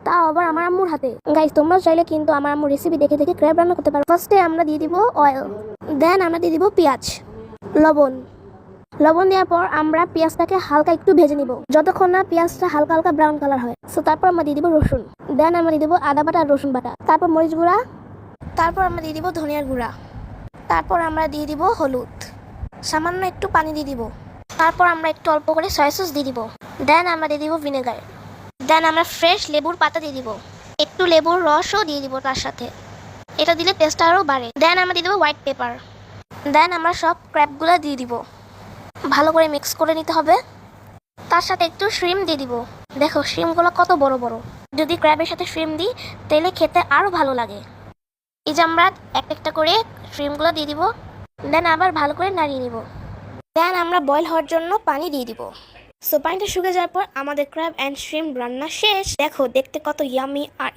তাও আবার আমার আম্মুর হাতে। গাইস তোমরাও চাইলে কিন্তু আমার আম্মুর রেসিপি দেখে দেখে ক্র্যাব রান্না করতে পারো। ফার্স্টে আমরা দিয়ে দিব অয়েল, দেন আমরা দিয়ে দিব পেঁয়াজ, লবণ। লবণ দেওয়ার পর আমরা পেঁয়াজটাকে হালকা একটু ভেজে নিব, যতক্ষণ না পেঁয়াজটা হালকা হালকা ব্রাউন কালার হয়। সো তারপর আমরা দিয়ে দিব রসুন, দেন আমরা দিয়ে দিব আদা বাটা আর রসুন বাটা, তারপর মরিচ গুঁড়া, তারপর আমরা দিয়ে দিব ধনিয়ার গুঁড়া, তারপর আমরা দিয়ে দিব হলুদ, সামান্য একটু পানি দিয়ে দিব, তারপর আমরা একটু অল্প করে সয়া সস দিয়ে দিব, দেন আমরা দিয়ে দিব ভিনেগার, দেন আমরা ফ্রেশ লেবুর পাতা দিয়ে দিব, একটু লেবুর রসও দিয়ে দিব তার সাথে, এটা দিলে টেস্ট আরও বাড়ে। দেন আমরা দিয়ে দেবো হোয়াইট পেপার, দেন আমরা সব ক্র্যাবগুলো দিয়ে দিব, ভালো করে মিক্স করে নিতে হবে। তার সাথে একটু শ্রিম দিয়ে দিব। দেখো শ্রিমগুলো কত বড় বড়, যদি ক্র্যাবের সাথে শ্রিম দিই তাহলে খেতে আরও ভালো লাগে। এই যে আমরা এক একটা করে শ্রিমগুলো দিয়ে দিব, দেন আবার ভালো করে নাড়িয়ে নিব, দেন আমরা বয়েল হওয়ার জন্য পানি দিয়ে দিব। সো পানিটা শুকিয়ে যাওয়ার পর আমাদের ক্র্যাব অ্যান্ড শ্রিম রান্না শেষ। দেখো দেখতে কত ইয়ামি আর